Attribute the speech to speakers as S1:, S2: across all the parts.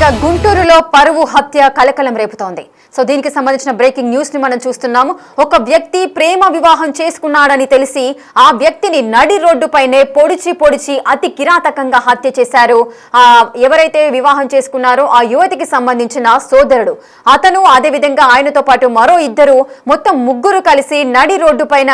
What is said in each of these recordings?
S1: గుంటూరులో పరువు హత్య కలకలం రేపుతోంది. సో దీనికి సంబంధించిన బ్రేకింగ్ న్యూస్ ని మనం చూస్తున్నాము. ఒక వ్యక్తి ప్రేమ వివాహం చేసుకున్నాడని తెలిసి ఆ వ్యక్తిని నడి రోడ్డుపైనే పొడిచి అతి కిరాతకంగా హత్య చేశారు. ఎవరైతే వివాహం చేసుకున్నారో ఆ యువతికి సంబంధించిన సోదరుడు, అతను అదేవిధంగా ఆయనతో పాటు మరో ఇద్దరు, మొత్తం ముగ్గురు కలిసి నడి రోడ్డు పైన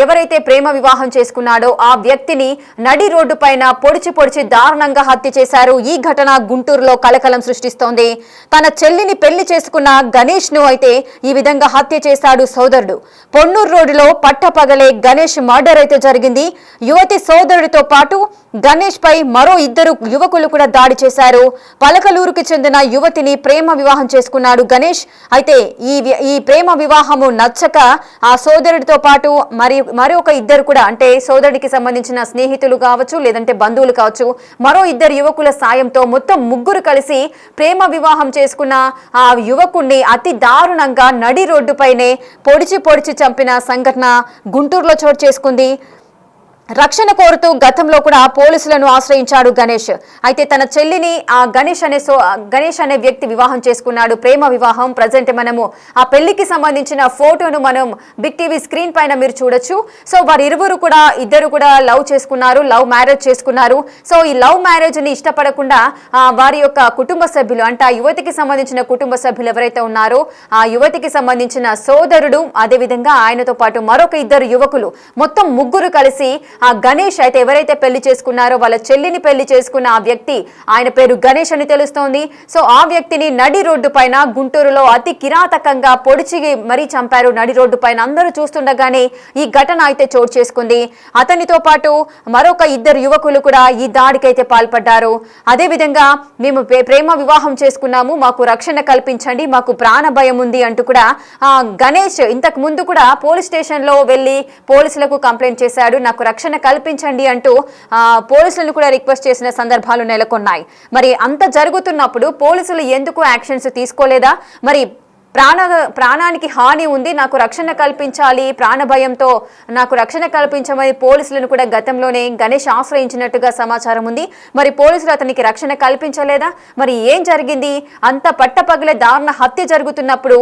S1: ఎవరైతే ప్రేమ వివాహం చేసుకున్నాడో ఆ వ్యక్తిని నడి రోడ్డు పైన పొడిచి దారుణంగా హత్య చేశారు. ఈ ఘటన గుంటూరులో కలకలం సృష్టిస్తోంది. తన చెల్లిని పెళ్లి చేసుకున్న గణేష్ ను అయితే ఈ విధంగా హత్య చేశాడు సోదరుడు. పొన్నూరు రోడ్డులో పట్టపగలే గణేష్ మర్డర్ అయితే జరిగింది. యువతి సోదరుడితో పాటు గణేష్ పై మరో ఇద్దరు యువకులు కూడా దాడి చేశారు. పలకలూరుకు చెందిన యువతిని ప్రేమ వివాహం చేసుకున్నాడు గణేష్. అయితే ఈ ప్రేమ వివాహము నచ్చక ఆ సోదరుడితో పాటు మరొక ఇద్దరు కూడా, అంటే సోదరుడికి సంబంధించిన స్నేహితులు కావచ్చు, లేదంటే బంధువులు కావచ్చు, మరో ఇద్దరు యువకుల సాయంతో మొత్తం ముగ్గురు కలిసి ప్రేమ వివాహం చేసుకున్న ఆ యువకుణ్ణి అతి దారుణంగా నడి రోడ్డుపైనే పొడిచి చంపిన సంఘటన గుంటూరులో చోటు చేసుకుంది. రక్షణ కోరుతూ గతంలో కూడా పోలీసులను ఆశ్రయించాడు గణేష్. అయితే తన చెల్లిని ఆ గణేష్ అనే వ్యక్తి వివాహం చేసుకున్నాడు, ప్రేమ వివాహం. ప్రజెంట్ మనము ఆ పెళ్లికి సంబంధించిన ఫోటోను మనం బిగ్ టీవీ స్క్రీన్ పైన మీరు చూడొచ్చు. సో ఇద్దరు కూడా లవ్ మ్యారేజ్ చేసుకున్నారు. సో ఈ లవ్ మ్యారేజ్ ని ఇష్టపడకుండా వారి యొక్క కుటుంబ సభ్యులు, అంటే ఆ యువతికి సంబంధించిన కుటుంబ సభ్యులు ఎవరైతే ఉన్నారో ఆ యువతికి సంబంధించిన సోదరుడు, అదేవిధంగా ఆయనతో పాటు మరొక ఇద్దరు యువకులు, మొత్తం ముగ్గురు కలిసి ఆ గణేష్ అయితే ఎవరైతే పెళ్లి చేసుకున్నారో వాళ్ళ చెల్లిని పెళ్లి చేసుకున్న ఆ వ్యక్తి, ఆయన పేరు గణేష్ అని తెలుస్తోంది. సో ఆ వ్యక్తిని నడి రోడ్డు పైన గుంటూరులో అతి కిరాతకంగా పొడిచి మరీ చంపారు. నడి రోడ్డు పైన అందరూ చూస్తుండగానే ఈ ఘటన అయితే చోటు చేసుకుంది. అతనితో పాటు మరొక ఇద్దరు యువకులు కూడా ఈ దాడికైతే పాల్పడ్డారు. అదేవిధంగా మేము ప్రేమ వివాహం చేసుకున్నాము, మాకు రక్షణ కల్పించండి, మాకు ప్రాణ భయం ఉంది అంటూ కూడా గణేష్ ఇంతకు ముందు కూడా పోలీస్ స్టేషన్ లో వెళ్లి పోలీసులకు కంప్లైంట్ చేశాడు. నాకు రక్షణ కల్పించండి అంటూ పోలీసులను కూడా రిక్వెస్ట్ చేసిన సందర్భాలు నెలకొన్నాయి. మరి అంత జరుగుతున్నప్పుడు పోలీసులు ఎందుకు యాక్షన్స్ తీసుకోలేదా? మరి ప్రాణానికి హాని ఉంది, నాకు రక్షణ కల్పించాలి, ప్రాణ భయంతో నాకు రక్షణ కల్పించమని పోలీసులను కూడా గతంలోనే గణేష్ ఆశ్రయించినట్టుగా సమాచారం ఉంది. మరి పోలీసులు అతనికి రక్షణ కల్పించలేదా? మరి ఏం జరిగింది? అంత పట్టపగలే దారుణ హత్య జరుగుతున్నప్పుడు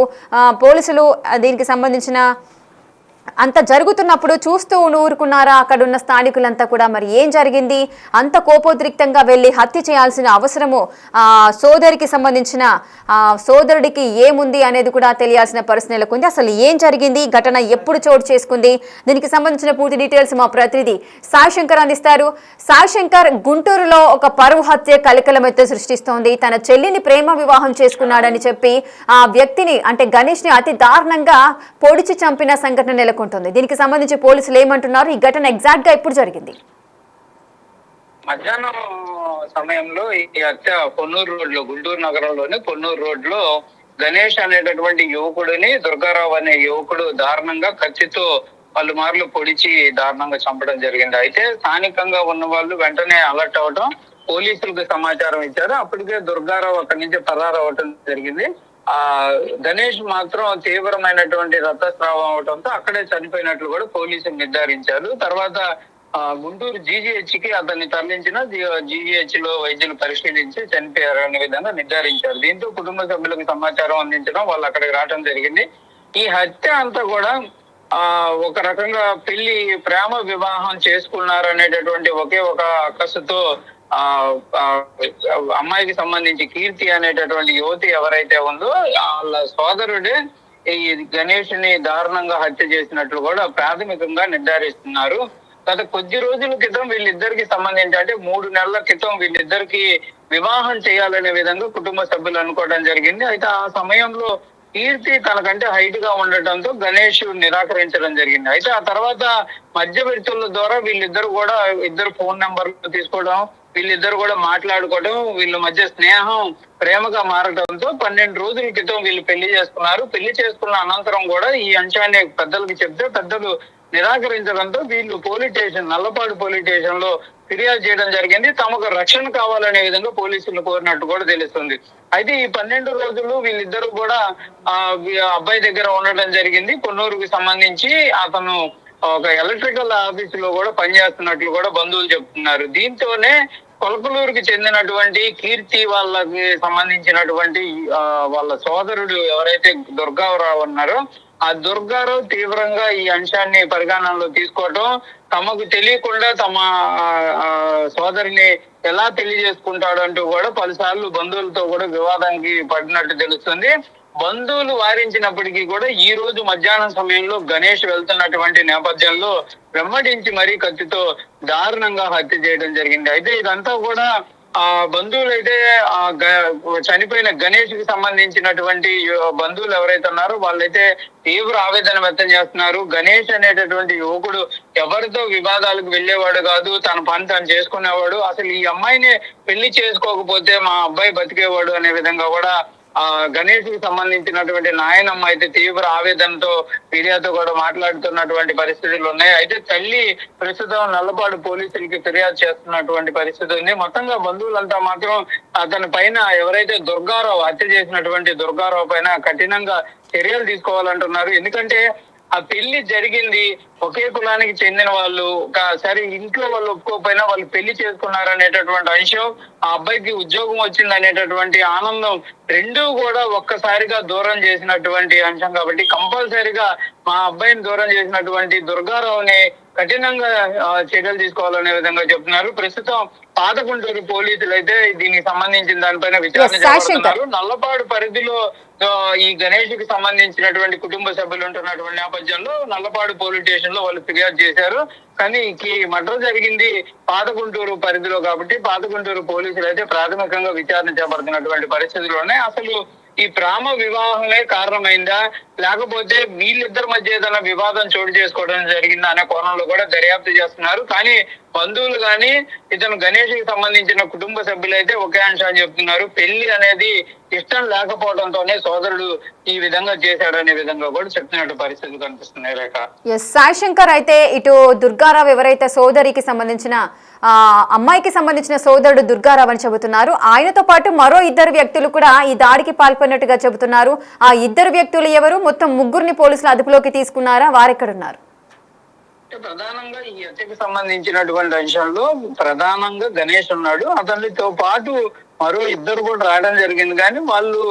S1: పోలీసులు దీనికి సంబంధించిన అంత జరుగుతున్నప్పుడు చూస్తూ ఊరుకున్నారా అక్కడున్న స్థానికులంతా కూడా? మరి ఏం జరిగింది? అంత కోపోద్రిక్తంగా వెళ్ళి హత్య చేయాల్సిన అవసరము సోదరికి సంబంధించిన సోదరుడికి ఏముంది అనేది కూడా తెలియాల్సిన పరిస్థితి నెలకొంది. అసలు ఏం జరిగింది, ఘటన ఎప్పుడు చోటు చేసుకుంది, దీనికి సంబంధించిన పూర్తి డీటెయిల్స్ మా ప్రతినిధి సాయి శంకర్ అందిస్తారు. సాయి శంకర్, గుంటూరులో ఒక పరువు హత్య కలకలమైతే సృష్టిస్తోంది. తన చెల్లిని ప్రేమ వివాహం చేసుకున్నాడని చెప్పి ఆ వ్యక్తిని, అంటే గణేష్ ని అతి దారుణంగా పొడిచి చంపిన సంఘటన నెలకొంది. దీనికి సంబంధించి పోలీసులు ఏమంటున్నారు? ఈ ఘటన ఎగ్జాక్ట్ గా ఎప్పుడు జరిగింది?
S2: మధ్యాహ్నం సమయంలో ఈ హత్య పొన్నూరు రోడ్ లో, గుంటూరు నగరంలోని పొన్నూరు రోడ్ లో గణేష్ అనేటటువంటి యువకుడిని దుర్గారావు అనే యువకుడు దారుణంగా కత్తితో పలుమార్లు పొడిచి దారుణంగా చంపడం జరిగింది. అయితే స్థానికంగా ఉన్న వాళ్ళు వెంటనే అలర్ట్ అవడం, పోలీసులకు సమాచారం ఇచ్చారు. అప్పటికే దుర్గారావు అక్కడి నుంచి పరారవటం జరిగింది. గణేష్ మాత్రం తీవ్రమైనటువంటి రక్తస్రావం అవడంతో అక్కడే చనిపోయినట్లు కూడా పోలీసులు నిర్ధారించారు. తర్వాత గుంటూరు జీజీహెచ్ కి అతన్ని తరలించిన జీజీహెచ్ లో వైద్యులు పరిశీలించి చనిపోయారు అనే విధంగా నిర్ధారించారు. దీంతో కుటుంబ సభ్యులకు సమాచారం అందించడం, వాళ్ళు అక్కడికి రావడం జరిగింది. ఈ హత్య అంతా కూడా ఒక రకంగా ప్రేమ వివాహం చేసుకున్నారు అనేటటువంటి ఒకే ఒక అక్కసుతో అమ్మాయికి సంబంధించి కీర్తి అనేటటువంటి యువతి ఎవరైతే ఉందో వాళ్ళ సోదరుడే ఈ గణేష్ ని దారుణంగా హత్య చేసినట్లు కూడా ప్రాథమికంగా నిర్ధారిస్తున్నారు. గత కొద్ది రోజుల క్రితం వీళ్ళిద్దరికి సంబంధించి, అంటే 3 నెలల క్రితం వీళ్ళిద్దరికి వివాహం చేయాలనే విధంగా కుటుంబ సభ్యులు అనుకోవడం జరిగింది. అయితే ఆ సమయంలో కీర్తి తనకంటే హైట్ గా ఉండటంతో గణేష్ నిరాకరించడం జరిగింది. అయితే ఆ తర్వాత మధ్యవర్తుల ద్వారా వీళ్ళిద్దరు కూడా ఇద్దరు ఫోన్ నెంబర్లు తీసుకోవడం, వీళ్ళిద్దరు కూడా మాట్లాడుకోవడం, వీళ్ళ మధ్య స్నేహం ప్రేమగా మారడంతో 12 రోజుల క్రితం వీళ్ళు పెళ్లి చేసుకున్నారు. పెళ్లి చేసుకున్న అనంతరం కూడా ఈ అంశాన్ని పెద్దలకు చెప్తే పెద్దలు నిరాకరించడంతో వీళ్ళు నల్లపాడు పోలీస్ స్టేషన్ లో ఫిర్యాదు చేయడం జరిగింది. తమకు రక్షణ కావాలనే విధంగా పోలీసులు కోరినట్టు కూడా తెలుస్తుంది. అయితే ఈ 12 రోజులు వీళ్ళిద్దరు కూడా అబ్బాయి దగ్గర ఉండటం జరిగింది. పొన్నూరుకు సంబంధించి అతను ఒక ఎలక్ట్రికల్ ఆఫీస్ లో కూడా పనిచేస్తున్నట్లు కూడా బంధువులు చెప్తున్నారు. దీంతోనే కొలకలూరుకి చెందినటువంటి కీర్తి వాళ్ళకి సంబంధించినటువంటి వాళ్ళ సోదరుడు ఎవరైతే దుర్గారావు ఉన్నారో ఆ దుర్గారావు తీవ్రంగా ఈ అంశాన్ని పరిగణనలో తీసుకోవటం, తమకు తెలియకుండా తమ సోదరిని ఎలా పెళ్లి చేసుకుంటాడు అంటూ కూడా పలుసార్లు బంధువులతో కూడా వివాదానికి పడినట్టు తెలుస్తుంది. బంధువులు వారించినప్పటికీ కూడా ఈ రోజు మధ్యాహ్నం సమయంలో గణేష్ వెళ్తున్నటువంటి నేపథ్యంలో వెంబడించి మరీ కత్తితో దారుణంగా హత్య చేయడం జరిగింది. అయితే ఇదంతా కూడా ఆ బంధువులు అయితే చనిపోయిన గణేష్ కి సంబంధించినటువంటి బంధువులు ఎవరైతే ఉన్నారో వాళ్ళైతే తీవ్ర ఆవేదన వ్యక్తం చేస్తున్నారు. గణేష్ అనేటటువంటి యువకుడు ఎవరితో వివాదాలకు వెళ్లేవాడు కాదు, తన పని తను చేసుకునేవాడు. అసలు ఈ అమ్మాయిని పెళ్లి చేసుకోకపోతే మా అబ్బాయి బతికేవాడు అనే విధంగా కూడా గణేష్ కి సంబంధించినటువంటి నాయనమ్మ అయితే తీవ్ర ఆవేదనతో మీడియాతో కూడా మాట్లాడుతున్నటువంటి పరిస్థితులు ఉన్నాయి. అయితే తల్లి ప్రస్తుతం నల్లపాడు పోలీసులకి ఫిర్యాదు చేస్తున్నటువంటి పరిస్థితి ఉంది. మొత్తంగా బంధువులంతా మాత్రం అతని పైన ఎవరైతే దుర్గారావు హత్య చేసినటువంటి దుర్గారావు పైన కఠినంగా చర్యలు తీసుకోవాలంటున్నారు. ఎందుకంటే ఆ పెళ్లి జరిగింది, ఒకే కులానికి చెందిన వాళ్ళు, సరే ఇంట్లో వాళ్ళు ఒప్పుకోకపోయినా వాళ్ళు పెళ్లి చేసుకున్నారు అనేటటువంటి అంశం, ఆ అబ్బాయికి ఉద్యోగం వచ్చింది అనేటటువంటి ఆనందం రెండూ కూడా ఒక్కసారిగా దూరం చేసినటువంటి అంశం. కాబట్టి కంపల్సరిగా మా అబ్బాయిని దూరం చేసినటువంటి దుర్గారావుని కఠినంగా చర్యలు తీసుకోవాలనే విధంగా చెప్తున్నారు. ప్రస్తుతం పాతగుంటూరు పోలీసులు అయితే దీనికి సంబంధించిన దానిపైన విచారణ చేస్తున్నారు. నల్లపాడు పరిధిలో ఈ గణేష్ కి సంబంధించినటువంటి కుటుంబ సభ్యులు ఉంటున్నటువంటి నేపథ్యంలో నల్లపాడు పోలీస్ స్టేషన్ లో వాళ్ళు ఫిర్యాదు చేశారు. కానీ ఈ మర్డర్ జరిగింది పాతగుంటూరు పరిధిలో కాబట్టి పాతగుంటూరు పోలీసులు అయితే ప్రాథమికంగా విచారణ చేపడుతున్నటువంటి పరిస్థితులు ఉన్నాయి. అసలు ఈ ప్రేమ వివాహమే కారణమైందా, లేకపోతే వీళ్ళిద్దరి మధ్య ఏదైనా వివాదం చోటు చేసుకోవడం జరిగిందా అనే కోణంలో కూడా దర్యాప్తు చేస్తున్నారు. కానీ బంధువులు కానీ ఇతను గణేష్ కి సంబంధించిన కుటుంబ సభ్యులు అయితే ఒకే అంశాన్ని చెప్తున్నారు, పెళ్లి అనేది ఇష్టం లేకపోవడంతోనే సోదరుడు ఈ విధంగా చేశాడనే విధంగా కూడా చెప్తున్నట్టు పరిస్థితులు కనిపిస్తున్నాయి. రేఖ
S1: సాయి శంకర్ అయితే ఇటు దుర్గారావు ఎవరైతే సోదరికి సంబంధించిన అమ్మాయికి సంబంధించిన సోదరుడు దుర్గారావు అని చెబుతున్నారు. ఆయనతో పాటు మరో ఇద్దరు వ్యక్తులు కూడా ఈ దాడికి పాల్పడినట్టుగా చెబుతున్నారు. ఆ ఇద్దరు వ్యక్తులు ఎవరు? మొత్తం ముగ్గురిని పోలీసులు అదుపులోకి తీసుకున్నారా? వారెక్కడున్నారు?
S2: ప్రధానంగా ఈ హత్యకు సంబంధించినటువంటి అంశాల్లో ప్రధానంగా గణేష్ ఉన్నాడు. అతనితో పాటు మరో ఇద్దరు కూడా రావడం జరిగింది. కానీ వాళ్ళు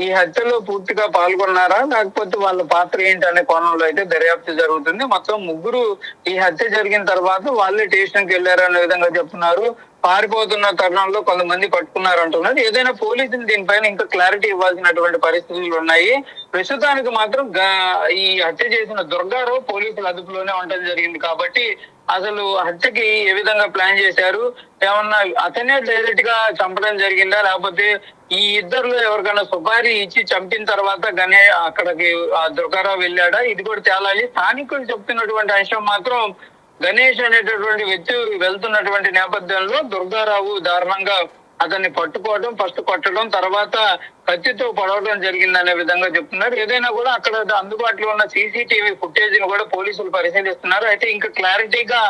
S2: ఈ హత్యలో పూర్తిగా పాల్గొన్నారా, లేకపోతే వాళ్ళ పాత్ర ఏంటి అనే కోణంలో అయితే దర్యాప్తు జరుగుతుంది. మొత్తం ముగ్గురు ఈ హత్య జరిగిన తర్వాత వాళ్ళే స్టేషన్ కి వెళ్లారు అనే విధంగా చెప్తున్నారు. పారిపోతున్న తరుణంలో కొంతమంది పట్టుకున్నారు అంటున్నారు. ఏదైనా పోలీసులు దీనిపైన ఇంకా క్లారిటీ ఇవ్వాల్సినటువంటి పరిస్థితులు ఉన్నాయి. ప్రస్తుతానికి మాత్రం ఈ హత్య చేసిన దుర్గారావు పోలీసుల అదుపులోనే ఉండడం జరిగింది. కాబట్టి అసలు హత్యకి ఏ విధంగా ప్లాన్ చేశారు, ఏమన్నా అతనే డైరెక్ట్ గా చంపడం జరిగిందా, లేకపోతే ఈ ఇద్దరులో ఎవరికైనా సుపారీ ఇచ్చి చంపిన తర్వాత అక్కడికి ఆ దుర్గారావు వెళ్ళాడా, ఇది కూడా తేలాలి. స్థానికులు చెప్తున్నటువంటి అంశం మాత్రం గణేష్ అనేటటువంటి వ్యక్తి వెళ్తున్నటువంటి నేపథ్యంలో దుర్గారావు దారుణంగా అతన్ని పట్టుకోవడం, ఫస్ట్ కొట్టడం, తర్వాత కత్తితో పడవడం జరిగిందనే విధంగా చెప్తున్నారు. ఏదైనా కూడా అక్కడ అందుబాటులో ఉన్న సీసీటీవీ ఫుటేజ్ ని కూడా పోలీసులు పరిశీలిస్తున్నారు. అయితే ఇంకా క్లారిటీగా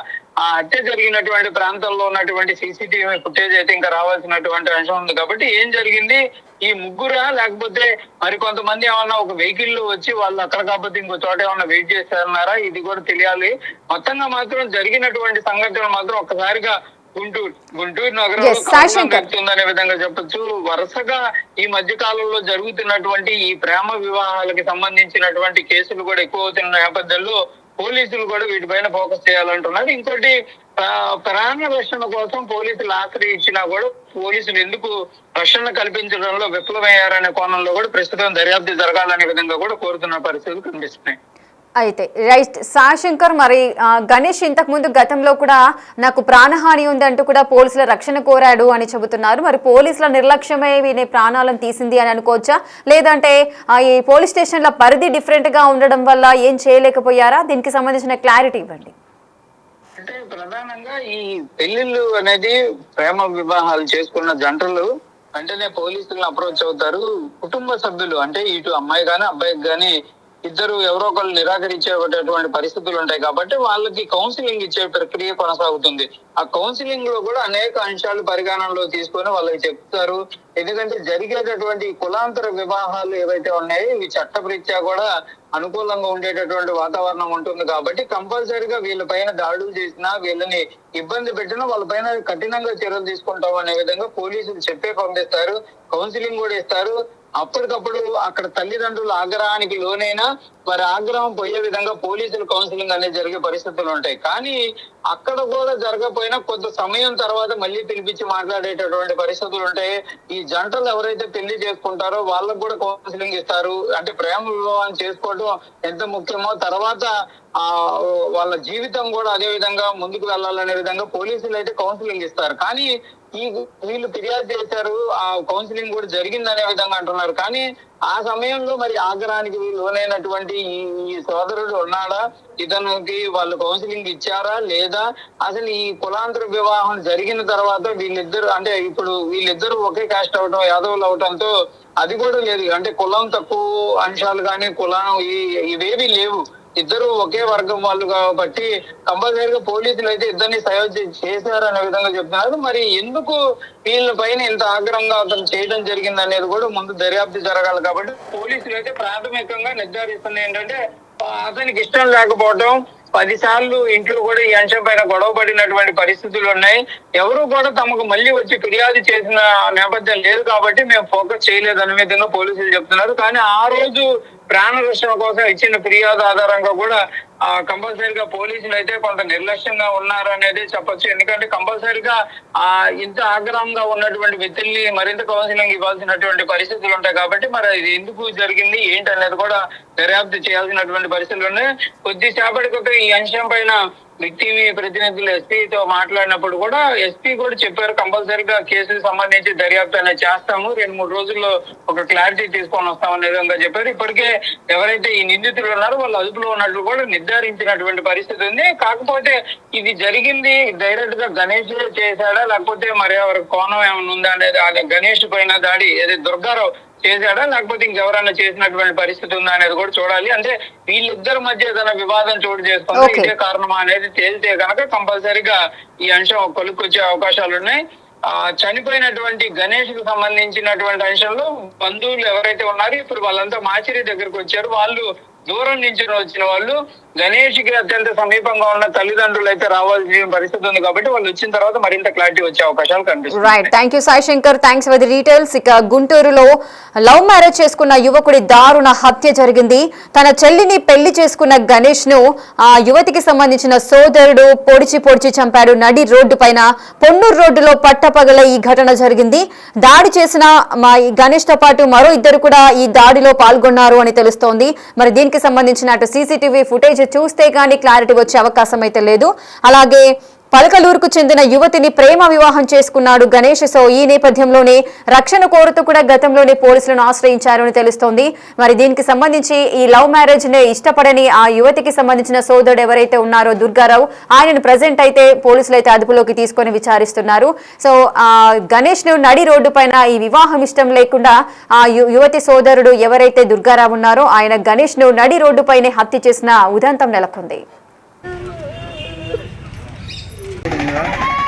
S2: ఆ హత్య జరిగినటువంటి ప్రాంతంలో ఉన్నటువంటి సీసీటీవీ ఫుటేజ్ అయితే ఇంకా రావాల్సినటువంటి అంశం ఉంది. కాబట్టి ఏం జరిగింది, ఈ ముగ్గురా లేకపోతే మరి కొంతమంది ఏమన్నా ఒక వెహికల్ లో వచ్చి వాళ్ళు అక్కడ కాకపోతే ఇంకో చోట ఏమన్నా వెయిట్ చేస్తారన్నారా, ఇది కూడా తెలియాలి. మొత్తంగా మాత్రం జరిగినటువంటి సంఘటన మాత్రం ఒక్కసారిగా గుంటూరు నగరంలో కలుగుతుందనే విధంగా చెప్పొచ్చు. వరుసగా ఈ మధ్య కాలంలో జరుగుతున్నటువంటి ఈ ప్రేమ వివాహాలకు సంబంధించినటువంటి కేసులు కూడా ఎక్కువ అవుతున్న నేపథ్యంలో పోలీసులు కూడా వీటిపైన ఫోకస్ చేయాలంటున్నారు. ఇంకోటి ప్రాణ రక్షణ కోసం పోలీసులు ఆశ్రయించినా కూడా పోలీసులు ఎందుకు రక్షణ కల్పించడంలో విఫలమయ్యారనే కోణంలో కూడా ప్రస్తుతం దర్యాప్తు జరగాలనే విధంగా కూడా కోరుతున్న పరిస్థితులు కనిపిస్తున్నాయి.
S1: అయితే రైట్ సాయి శంకర్, మరి గణేష్ ఇంతకు ముందు గతంలో కూడా నాకు ప్రాణహాని ఉందంటూ కూడా పోలీసుల రక్షణ కోరాడు అని చెబుతున్నారు. మరి పోలీసుల నిర్లక్ష్యమే వీని ప్రాణాలను తీసింది అని అనుకోవచ్చా, లేదంటే ఈ పోలీస్ స్టేషన్ల పరిధి డిఫరెంట్ గా ఉండడం వల్ల ఏం చేయలేకపోయారా? దీనికి సంబంధించిన క్లారిటీ ఇవ్వండి.
S2: అంటే ప్రధానంగా ఈ పెళ్లిళ్ళు అనేది ప్రేమ వివాహాలు చేసుకున్న జంటలు వెంటనే పోలీసులను అప్రోచ్ అవుతారు. కుటుంబ సభ్యులు అంటే ఇటు అమ్మాయి గాని అబ్బాయికి గాని ఇద్దరు ఎవరో ఒకరు నిరాకరించేటటువంటి పరిస్థితులు ఉంటాయి కాబట్టి వాళ్ళకి కౌన్సిలింగ్ ఇచ్చే ప్రక్రియ కొనసాగుతుంది. ఆ కౌన్సిలింగ్ లో కూడా అనేక అంశాలు పరిగణనలో తీసుకొని వాళ్ళకి చెప్తారు. ఎందుకంటే జరిగేటటువంటి కులాంతర వివాహాలు ఏవైతే ఉన్నాయో ఇవి చట్టరీత్యా కూడా అనుకూలంగా ఉండేటటువంటి వాతావరణం ఉంటుంది కాబట్టి కంపల్సరీగా వీళ్ళ పైన దాడులు చేసినా, వీళ్ళని ఇబ్బంది పెట్టినా వాళ్ళ పైన కఠినంగా చర్యలు తీసుకుంటాం అనే విధంగా పోలీసులు చెప్పే పంపిస్తారు. కౌన్సిలింగ్ కూడా ఇస్తారు. అప్పటికప్పుడు అక్కడ తల్లిదండ్రుల ఆగ్రహానికి లోనైనా వారి ఆగ్రహం పోయే విధంగా పోలీసులు కౌన్సిలింగ్ అనేది జరిగే పరిస్థితులు ఉంటాయి. కానీ అక్కడ కూడా జరగకపోయినా కొంత సమయం తర్వాత మళ్ళీ పిలిపించి మాట్లాడేటటువంటి పరిస్థితులు ఉంటాయి. ఈ జంటలు ఎవరైతే పెళ్లి చేసుకుంటారో వాళ్ళకు కూడా కౌన్సిలింగ్ ఇస్తారు. అంటే ప్రేమ వివాహం చేసుకోవడం ఎంత ముఖ్యమో తర్వాత వాళ్ళ జీవితం కూడా అదే విధంగా ముందుకు వెళ్ళాలనే విధంగా పోలీసులు అయితే కౌన్సిలింగ్ ఇస్తారు. కానీ వీళ్ళు ఫిర్యాదు చేశారు, ఆ కౌన్సిలింగ్ కూడా జరిగిందనే విధంగా అంటున్నారు. కానీ ఆ సమయంలో మరి ఆగ్రహానికి లోనైనటువంటి ఈ సోదరుడు ఉన్నాడా, ఇతనికి వాళ్ళు కౌన్సిలింగ్ ఇచ్చారా లేదా, అసలు ఈ కులాంతర వివాహం జరిగిన తర్వాత వీళ్ళిద్దరు అంటే ఇప్పుడు వీళ్ళిద్దరు ఒకే కాస్ట్ అవటం, యాదవులు అవటంతో అది కూడా లేదు. అంటే కులం తక్కువ అంశాలు కానీ కులం ఇవేవి లేవు. ఇద్దరు ఒకే వర్గం వాళ్ళు కాబట్టి కంపల్సరీగా పోలీసులు అయితే ఇద్దరిని సయోధ్య చేశారు అనే విధంగా చెప్తున్నారు. మరి ఎందుకు వీళ్ళ పైన ఇంత ఆగ్రహంగా అతను చేయడం జరిగింది అనేది కూడా ముందు దర్యాప్తు జరగాలి. కాబట్టి పోలీసులు అయితే ప్రాథమికంగా నిర్ధారిస్తుంది ఏంటంటే అతనికి ఇష్టం లేకపోవడం, 10 సార్లు ఇంట్లో కూడా ఈ అంశం పైన గొడవ పడినటువంటి పరిస్థితులు ఉన్నాయి. ఎవరు కూడా తమకు మళ్ళీ వచ్చి ఫిర్యాదు చేసిన నేపథ్యం లేదు కాబట్టి మేము ఫోకస్ చేయలేదు అనే విధంగా పోలీసులు చెప్తున్నారు. కానీ ఆ రోజు ప్రాణ రక్షణ కోసం ఇచ్చిన ఫిర్యాదు ఆధారంగా కూడా కంపల్సరీగా పోలీసులు అయితే కొంత నిర్లక్ష్యంగా ఉన్నారు అనేది చెప్పొచ్చు. ఎందుకంటే కంపల్సరీగా ఇంత ఆగ్రహంగా ఉన్నటువంటి వ్యక్తుల్ని మరింత కౌన్సిలింగ్ ఇవ్వాల్సినటువంటి పరిస్థితులు ఉంటాయి. కాబట్టి మరి ఇది ఎందుకు జరిగింది ఏంటి అనేది కూడా దర్యాప్తు చేయాల్సినటువంటి పరిస్థితులు ఉన్నాయి. కొద్దిసేపటికి ఈ అంశం పైన టీవీ ప్రతినిధులు ఎస్పీతో మాట్లాడినప్పుడు కూడా ఎస్పీ కూడా చెప్పారు కంపల్సరీగా కేసుకు సంబంధించి దర్యాప్తు అనేది చేస్తాము, 2-3 రోజుల్లో ఒక క్లారిటీ తీసుకొని వస్తామనే విధంగా చెప్పారు. ఇప్పటికే ఎవరైతే ఈ నిందితులు ఉన్నారో వాళ్ళు అదుపులో ఉన్నట్లు కూడా నిర్ధారించినటువంటి పరిస్థితి ఉంది. కాకపోతే ఇది జరిగింది డైరెక్ట్ గా గణేష్ చేశాడా లేకపోతే మరి ఎవరి కోణం ఏమైనా ఉందా అనేది, గణేష్ పైన దాడి ఏది దుర్గారావు చేశాడా లేకపోతే ఇంకెవరైనా చేసినటువంటి పరిస్థితి ఉందా అనేది కూడా చూడాలి. అంటే వీళ్ళిద్దరి మధ్య ఏదైనా వివాదం చోటు చేసుకుంటే ఇదే కారణమా అనేది తేలితే కనుక కంపల్సరీగా ఈ అంశం కొలుక్కొచ్చే అవకాశాలు ఉన్నాయి. చనిపోయినటువంటి గణేష్ కు సంబంధించినటువంటి అంశంలో బంధువులు ఎవరైతే ఉన్నారో ఇప్పుడు వాళ్ళంతా మాచిరి దగ్గరకు వచ్చారు. వాళ్ళు దూరం నుంచి వచ్చిన వాళ్ళు గణేష్ కి అత్యంత సమీపంగా ఉన్న తల్లిదండ్రులు అయితే రావాల్సిన పరిస్థితి ఉంది కాబట్టి వాళ్ళు వచ్చిన తర్వాత మరింత క్లారిటీ వచ్చే అవకాశాలు కనిపిస్తుంది.
S1: Right, thank you Sai Shankar, thanks for the details. ఇక గుంటూరులో లవ్ మ్యారేజ్ చేసుకున్న యువకుడి దారుణ హత్య జరిగింది. తన చెల్లిని పెళ్లి చేసుకున్న గణేష్ ను ఆ యువతికి సంబంధించిన సోదరుడు పొడిచి చంపాడు. నడి రోడ్డు పైన పొన్నూరు రోడ్డులో పట్టపగల ఈ ఘటన జరిగింది. దాడి చేసిన గణేష్ తో పాటు మరో ఇద్దరు కూడా ఈ దాడిలో పాల్గొన్నారు అని తెలుస్తోంది. మరి దీనికి సంబంధించిన అటు సీసీటీవీ ఫుటేజ్ చూస్తే గానీ క్లారిటీ వచ్చే అవకాశం అయితే లేదు. అలాగే పలకలూరుకు చెందిన యువతిని ప్రేమ వివాహం చేసుకున్నాడు గణేష్. సో ఈ నేపథ్యంలోనే రక్షణ కోరుతూ కూడా గతంలోనే పోలీసులను ఆశ్రయించారు అని తెలుస్తోంది. మరి దీనికి సంబంధించి ఈ లవ్ మ్యారేజ్ నే ఇష్టపడని ఆ యువతికి సంబంధించిన సోదరుడు ఎవరైతే ఉన్నారో దుర్గారావు, ఆయనను ప్రజెంట్ అయితే పోలీసులు అయితే అదుపులోకి తీసుకొని విచారిస్తున్నారు. సో గణేష్ ను నడి రోడ్డు పైన ఈ వివాహం ఇష్టం లేకుండా ఆ యువతి సోదరుడు ఎవరైతే దుర్గారావు ఉన్నారో ఆయన గణేష్ ను నడి రోడ్డు పైనే హత్య చేసిన ఉదంతం నెలకొంది.
S3: Yeah.